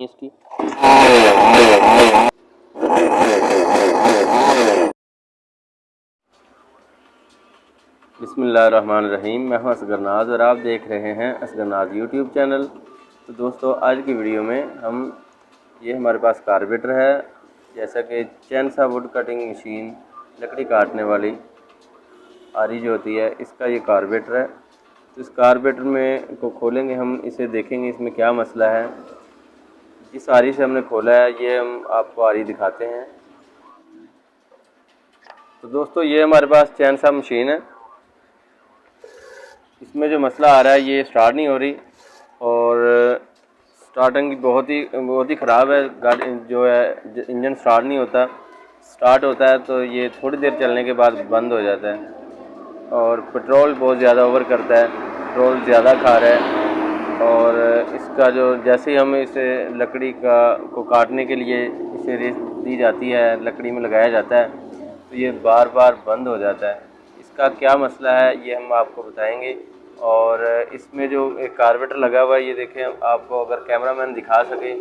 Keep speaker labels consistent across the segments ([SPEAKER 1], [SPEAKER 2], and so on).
[SPEAKER 1] इसकी बिस्मिल्लाहिर्रहमानिर्रहीम। मैं हूं असगर नाज और आप देख रहे हैं असगर नाज यूट्यूब चैनल। तो दोस्तों, आज की वीडियो में ये हमारे पास कार्बेटर है, जैसा कि चैनसा वुड कटिंग मशीन, लकड़ी काटने वाली आरी जो होती है, इसका ये कार्बेटर है। तो इस कार्बेटर में को खोलेंगे, हम इसे देखेंगे इसमें क्या मसला है। जिस आरी से हमने खोला है, ये हम आपको आरी दिखाते हैं। तो दोस्तों, ये हमारे पास चैनसा मशीन है। इसमें जो मसला आ रहा है, ये स्टार्ट नहीं हो रही और स्टार्टिंग बहुत ही ख़राब है। गाड़ी जो है, इंजन स्टार्ट नहीं होता। स्टार्ट होता है तो ये थोड़ी देर चलने के बाद बंद हो जाता है और पेट्रोल बहुत ज़्यादा ओवर करता है, पेट्रोल ज़्यादा खा रहा है। और इसका जो जैसे ही हम इसे लकड़ी को काटने के लिए इसे रेस दी जाती है, लकड़ी में लगाया जाता है, तो ये बार बार बंद हो जाता है। इसका क्या मसला है, ये हम आपको बताएंगे। और इसमें जो एक कार्बेटर लगा हुआ है, ये देखें, आपको अगर कैमरामैन दिखा सके,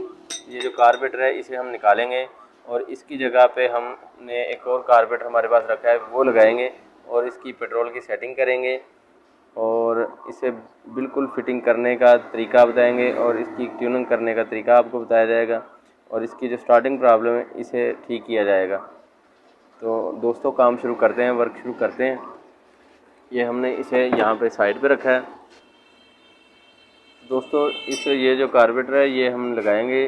[SPEAKER 1] ये जो कार्बेटर है इसे हम निकालेंगे और इसकी जगह पे हमने एक और कार्बेटर हमारे पास रखा है, वो लगाएंगे और इसकी पेट्रोल की सेटिंग करेंगे और इसे बिल्कुल फिटिंग करने का तरीका बताएंगे और इसकी ट्यूनिंग करने का तरीका आपको बताया जाएगा और इसकी जो स्टार्टिंग प्रॉब्लम है इसे ठीक किया जाएगा। तो दोस्तों, काम शुरू करते हैं, वर्क शुरू करते हैं। ये हमने इसे यहाँ पे साइड पे रखा है। दोस्तों, ये जो कार्बेटर है ये हम लगाएंगे,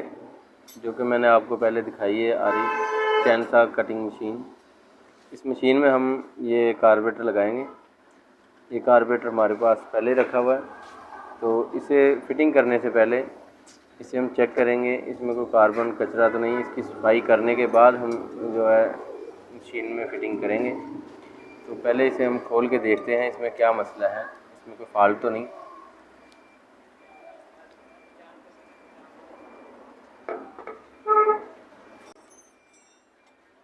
[SPEAKER 1] जो कि मैंने आपको पहले दिखाई है आरी चैनसा कटिंग मशीन। इस मशीन में हम ये कार्बेटर लगाएंगे। ये कार्बेटर हमारे पास पहले रखा हुआ है, तो इसे फिटिंग करने से पहले इसे हम चेक करेंगे इसमें कोई कार्बन कचरा तो नहीं। इसकी सफाई करने के बाद हम जो है मशीन में फिटिंग करेंगे। तो पहले इसे हम खोल के देखते हैं इसमें क्या मसला है, इसमें कोई फॉल्ट तो नहीं।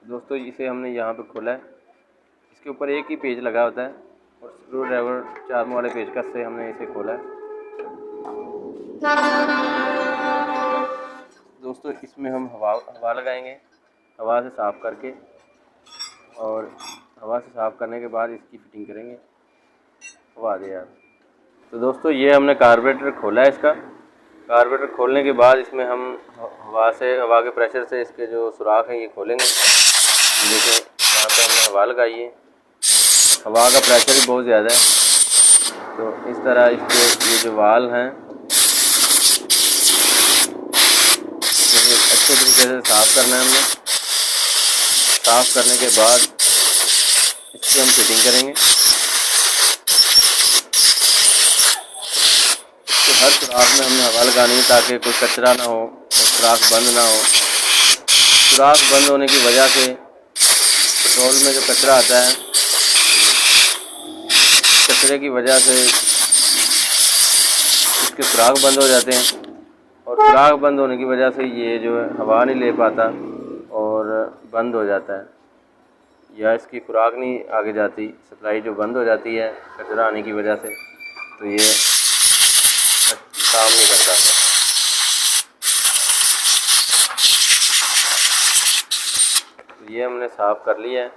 [SPEAKER 1] दोस्तों, इसे हमने यहाँ पे खोला है। इसके ऊपर एक ही पेज लगा होता है और स्क्रू ड्राइवर चार्म वाले पेचकस से हमने इसे खोला है। दोस्तों, इसमें हम हवा लगाएंगे, हवा से साफ़ करके, और हवा से साफ़ करने के बाद इसकी फिटिंग करेंगे। हवा दे यार। तो दोस्तों, ये हमने कार्बोरेटर खोला है। इसका कार्बोरेटर खोलने के बाद इसमें हम हवा के प्रेशर से इसके जो सुराख हैं ये खोलेंगे। देखें, यहाँ पे हमने हवा लगाई है, हवा का प्रेशर भी बहुत ज़्यादा है। तो इस तरह इसके ये जो वाल हैं इसे अच्छे तरीके से साफ़ करना है हमने। साफ़ करने के बाद इसकी हम फिटिंग करेंगे। इसके हर सुराख में हमने हवा लगानी है ताकि कोई कचरा ना हो और सुराख बंद ना हो। सुराख बंद होने की वजह से पेट्रोल में जो कचरा आता है, कचरे की वजह से इसके सुराख बंद हो जाते हैं और सुराख बंद होने की वजह से ये जो है हवा नहीं ले पाता और बंद हो जाता है, या इसकी खुराक नहीं आगे जाती, सप्लाई जो बंद हो जाती है कचरा आने की वजह से, तो ये काम नहीं करता। तो ये हमने साफ़ कर लिया है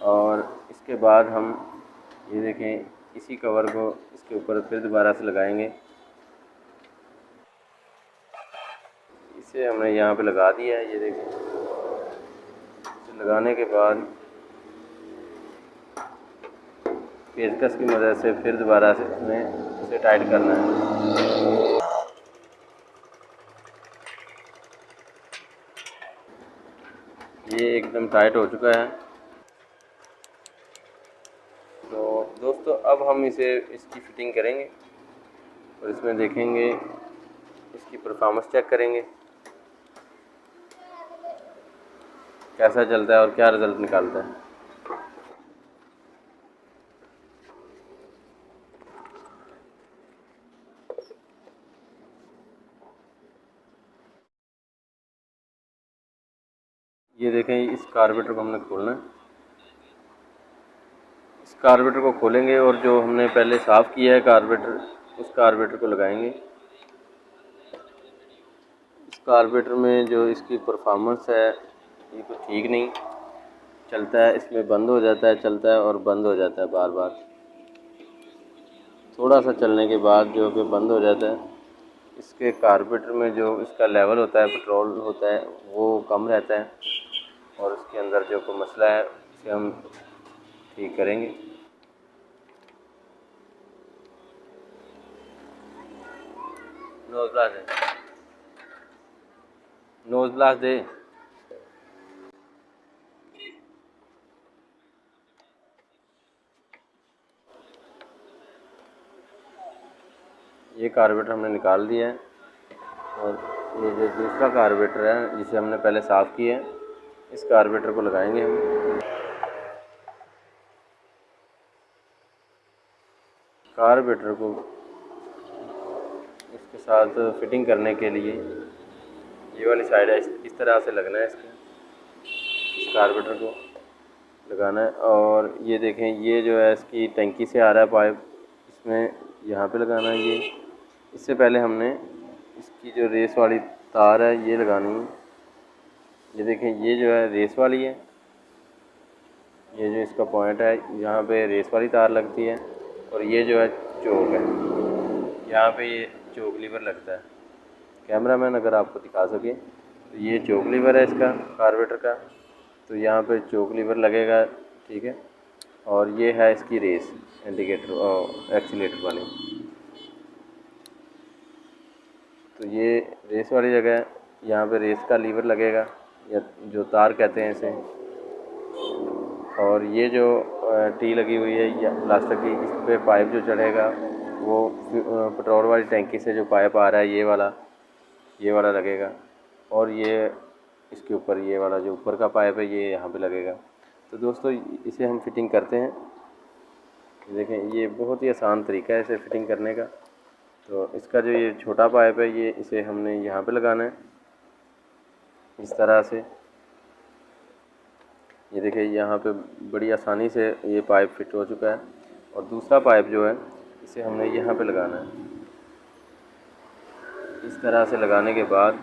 [SPEAKER 1] और इसके बाद हम ये देखें, इसी कवर को इसके ऊपर फिर दोबारा से लगाएंगे। इसे हमने यहाँ पे लगा दिया है, ये देखें। इसे लगाने के बाद पेचकस की मदद से फिर दोबारा से हमें इसे टाइट करना है। ये एकदम टाइट हो चुका है। तो दोस्तों, अब हम इसकी फ़िटिंग करेंगे और इसमें देखेंगे, इसकी परफॉर्मेंस चेक करेंगे कैसा चलता है और क्या रिज़ल्ट निकालता है। ये देखें, इस कार्बोरेटर को हमने खोलना है। इस कार्बोरेटर को खोलेंगे और जो हमने पहले साफ़ किया है कार्बोरेटर, उस कार्बोरेटर को लगाएंगे। इस कारबेटर में जो इसकी परफॉर्मेंस है ये कुछ ठीक नहीं चलता है, इसमें बंद हो जाता है, चलता है और बंद हो जाता है बार बार। थोड़ा सा चलने के बाद जो कि बंद हो जाता है। इसके कारबेटर में जो इसका लेवल होता है, पेट्रोल होता है, वो कम रहता है और उसके अंदर जो कोई मसला है उसे हम ठीक करेंगे। नोज ब्लास्ट दे, नोज ब्लास्ट दे। ये कारबेटर हमने निकाल दिया है और ये जो दूसरा कारबेटर है जिसे हमने पहले साफ़ किया है, इस कारबेटर को लगाएंगे हम। कारबेटर को इसके साथ फिटिंग करने के लिए ये वाली साइड है, इस तरह से लगना है इसके, इस कारबेटर को लगाना है। और ये देखें, ये जो है इसकी टंकी से आ रहा है पाइप, इसमें यहाँ पे लगाना है ये। इससे पहले हमने इसकी जो रेस वाली तार है ये लगानी है। ये देखें, ये जो है रेस वाली है, ये जो इसका पॉइंट है यहाँ पे रेस वाली तार लगती है और ये जो है चोक है, यहाँ पे ये चोक लीवर लगता है। कैमरामैन अगर आपको दिखा सके तो ये चोक लीवर है इसका कारबेटर का, तो यहाँ पे चोक लीवर लगेगा, ठीक है। और ये है इसकी रेस इंडिकेटर और एक्सीलेटर वाली, तो ये रेस वाली जगह है, यहाँ पे रेस का लीवर लगेगा या जो तार कहते हैं इसे। और ये जो टी लगी हुई है या प्लास्टिक की, इस पर पाइप जो चढ़ेगा वो पेट्रोल वाली टैंकी से जो पाइप आ रहा है ये वाला लगेगा। और ये इसके ऊपर ये वाला जो ऊपर का पाइप है ये यहाँ पे लगेगा। तो दोस्तों इसे हम फिटिंग करते हैं। देखें, ये बहुत ही आसान तरीका है इसे फिटिंग करने का। तो इसका जो ये छोटा पाइप है ये इसे हमने यहाँ पे लगाना है इस तरह से। ये देखिए, यहाँ पे बड़ी आसानी से ये पाइप फिट हो चुका है। और दूसरा पाइप जो है इसे हमने यहाँ पे लगाना है। इस तरह से लगाने के बाद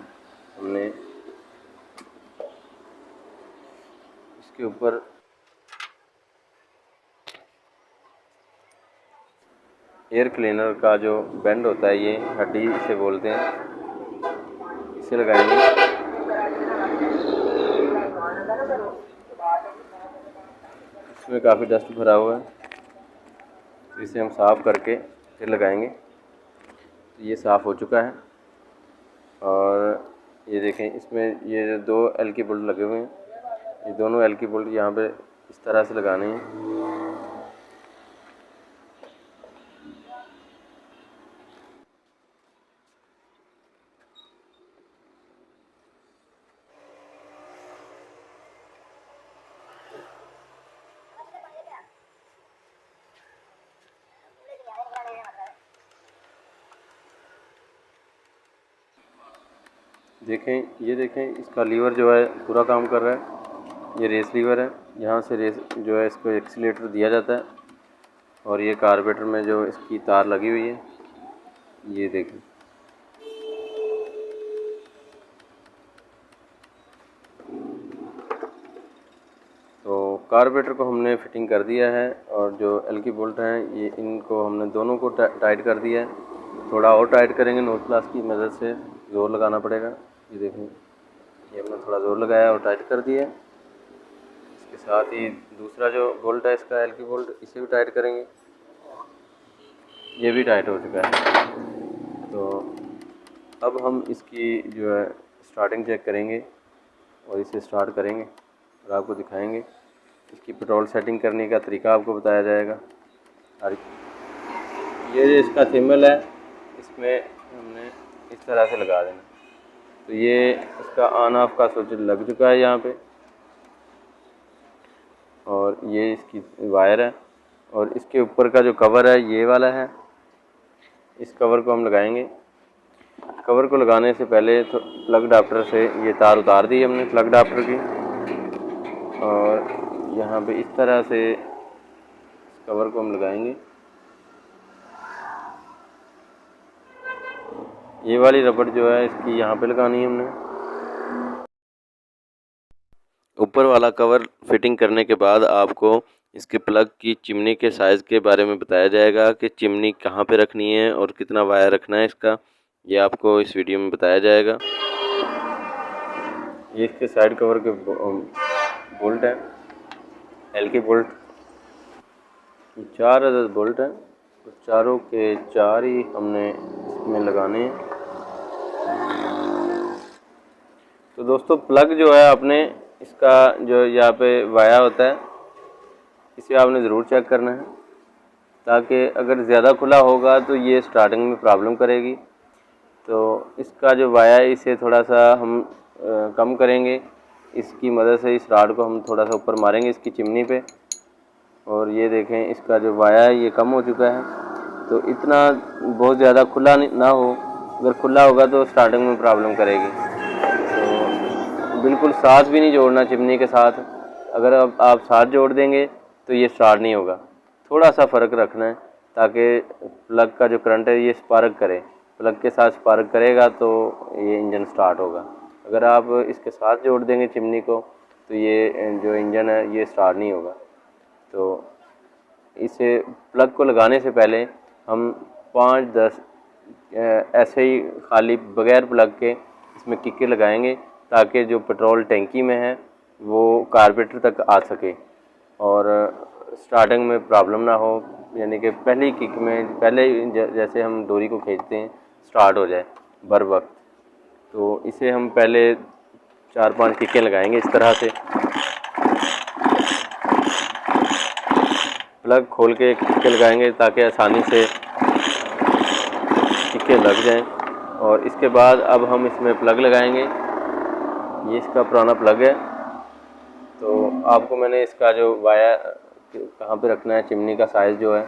[SPEAKER 1] हमने इसके ऊपर एयर क्लीनर का जो बेंड होता है, ये हड्डी इसे बोलते हैं, इसे लगाएंगे। इसमें काफ़ी डस्ट भरा हुआ है, तो इसे हम साफ़ करके फिर लगाएंगे। तो ये साफ़ हो चुका है। और ये देखें, इसमें ये दो एल की बोल्ट लगे हुए हैं, ये दोनों एल की बोल्ट यहाँ पे इस तरह से लगाने हैं। देखें, ये देखें, इसका लीवर जो है पूरा काम कर रहा है। ये रेस लीवर है, यहाँ से रेस जो है इसको एक्सीलेटर दिया जाता है। और ये कारबेटर में जो इसकी तार लगी हुई है, ये देखें। तो कारबेटर को हमने फिटिंग कर दिया है और जो एल की बोल्ट हैं ये इनको हमने दोनों को टाइट कर दिया है। थोड़ा और टाइट करेंगे, नोज प्लास की मदद से ज़ोर लगाना पड़ेगा। ये देखें, ये हमने थोड़ा ज़ोर लगाया और टाइट कर दिया है। इसके साथ ही दूसरा जो बोल्ट है इसका एल की बोल्ट, इसे भी टाइट करेंगे। ये भी टाइट हो चुका है। तो अब हम इसकी जो है स्टार्टिंग चेक करेंगे और इसे स्टार्ट करेंगे और आपको दिखाएंगे। इसकी पेट्रोल सेटिंग करने का तरीका आपको बताया जाएगा। और ये जो इसका थिम्बल है, इसमें हमने इस तरह से लगा देना। तो ये इसका ऑन ऑफ का स्विच लग चुका है यहाँ पे, और ये इसकी वायर है। और इसके ऊपर का जो कवर है ये वाला है, इस कवर को हम लगाएंगे। कवर को लगाने से पहले तो प्लग अडाप्टर से ये तार उतार दी हमने प्लग अडाप्टर की, और यहाँ पे इस तरह से इस कवर को हम लगाएंगे। ये वाली रबड़ जो है इसकी यहाँ पे लगानी है हमने। ऊपर वाला कवर फिटिंग करने के बाद आपको इसके प्लग की चिमनी के साइज़ के बारे में बताया जाएगा कि चिमनी कहाँ पे रखनी है और कितना वायर रखना है इसका, ये आपको इस वीडियो में बताया जाएगा। ये इसके साइड कवर के बोल्ट हैं, एल के बोल्ट, 4 अदद बोल्ट हैं, तो चारों के 4 ही हमने इसमें लगाने हैं। तो दोस्तों प्लग जो है आपने इसका जो यहाँ पे वाया होता है इसे आपने ज़रूर चेक करना है, ताकि अगर ज़्यादा खुला होगा तो ये स्टार्टिंग में प्रॉब्लम करेगी। तो इसका जो वाया है इसे थोड़ा सा हम कम करेंगे, इसकी मदद से इस रॉड को हम थोड़ा सा ऊपर मारेंगे इसकी चिमनी पे, और ये देखें इसका जो वाया है ये कम हो चुका है। तो इतना बहुत ज़्यादा खुला ना हो, अगर खुला होगा तो स्टार्टिंग में प्रॉब्लम करेगी। तो बिल्कुल साथ भी नहीं जोड़ना चिमनी के साथ, अगर आप साथ जोड़ देंगे तो ये स्टार्ट नहीं होगा। थोड़ा सा फ़र्क रखना है ताकि प्लग का जो करंट है ये स्पार्क करे, प्लग के साथ स्पार्क करेगा तो ये इंजन स्टार्ट होगा। अगर आप इसके साथ जोड़ देंगे चिमनी को तो ये जो इंजन है ये स्टार्ट नहीं होगा। तो इसे प्लग को लगाने से पहले हम 5-10 ऐसे ही खाली बगैर प्लग के इसमें किक्के लगाएंगे, ताकि जो पेट्रोल टैंकी में है वो कार्बोरेटर तक आ सके और स्टार्टिंग में प्रॉब्लम ना हो, यानी कि पहली किक में पहले जैसे हम डोरी को खींचते हैं स्टार्ट हो जाए बर वक्त। तो इसे हम पहले 4-5 किक्के लगाएंगे इस तरह से, प्लग खोल के किक्के लगाएंगे ताकि आसानी से किक्के लग जाएं। और इसके बाद अब हम इसमें प्लग लगाएंगे। ये इसका पुराना प्लग है, तो आपको मैंने इसका जो वाया कहाँ पे रखना है, चिमनी का साइज़ जो है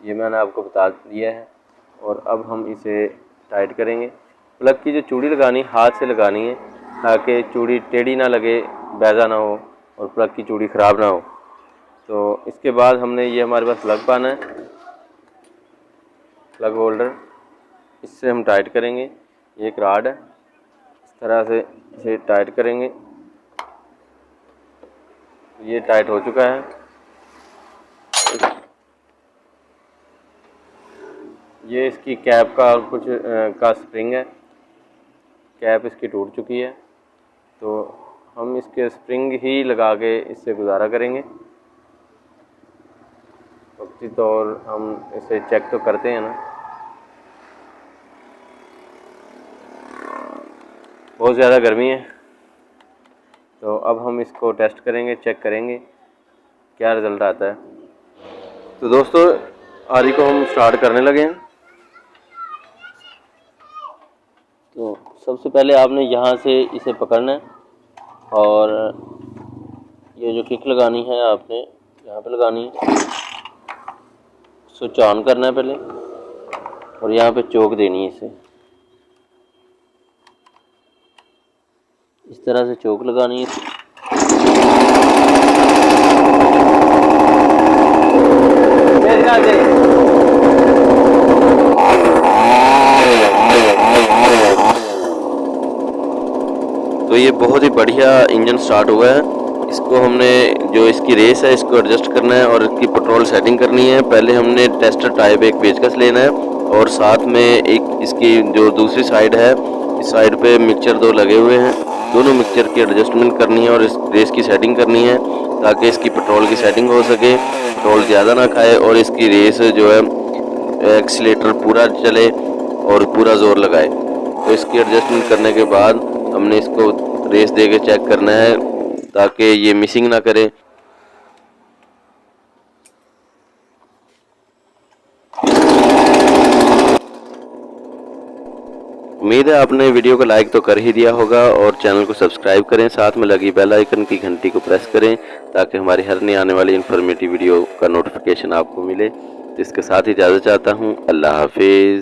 [SPEAKER 1] ये मैंने आपको बता दिया है। और अब हम इसे टाइट करेंगे। प्लग की जो चूड़ी लगानी हाथ से लगानी है, ताकि चूड़ी टेढ़ी ना लगे, बैजा ना हो और प्लग की चूड़ी ख़राब ना हो। तो इसके बाद हमने ये हमारे पास प्लग पाना है, प्लग होल्डर, इससे हम टाइट करेंगे। ये एक रॉड है, इस तरह से इसे टाइट करेंगे। ये टाइट हो चुका है। ये इसकी कैप का कुछ का स्प्रिंग है, कैप इसकी टूट चुकी है, तो हम इसके स्प्रिंग ही लगा के इससे गुजारा करेंगे। वक्ती तौर हम इसे चेक तो करते हैं ना। बहुत ज़्यादा गर्मी है, तो अब हम इसको टेस्ट करेंगे, चेक करेंगे क्या रिज़ल्ट आता है। तो दोस्तों आरी को हम स्टार्ट करने लगे हैं। तो सबसे पहले आपने यहाँ से इसे पकड़ना है और ये जो किक लगानी है आपने यहाँ पे लगानी है। स्विच ऑन करना है पहले और यहाँ पे चोक देनी है इसे, इस तरह से चोक लगानी है। तो ये बहुत ही बढ़िया इंजन स्टार्ट हुआ है। इसको हमने जो इसकी रेस है इसको एडजस्ट करना है और इसकी पेट्रोल सेटिंग करनी है। पहले हमने टेस्टर टाइप एक पेचकस लेना है और साथ में एक इसकी जो दूसरी साइड है इस साइड पे मिक्सचर 2 लगे हुए हैं, दोनों मिक्सचर की एडजस्टमेंट करनी है और इस रेस की सेटिंग करनी है ताकि इसकी पेट्रोल की सेटिंग हो सके, पेट्रोल ज़्यादा ना खाए और इसकी रेस जो है एक्सीलेटर पूरा चले और पूरा ज़ोर लगाए। तो इसकी एडजस्टमेंट करने के बाद हमने इसको रेस दे के चेक करना है ताकि ये मिसिंग ना करे। उम्मीद है आपने वीडियो को लाइक तो कर ही दिया होगा और चैनल को सब्सक्राइब करें, साथ में लगी बेल आइकन की घंटी को प्रेस करें ताकि हमारी हर नई आने वाली इन्फॉर्मेटिव वीडियो का नोटिफिकेशन आपको मिले। तो इसके साथ ही इजाज़त चाहता हूँ। अल्लाह हाफिज़।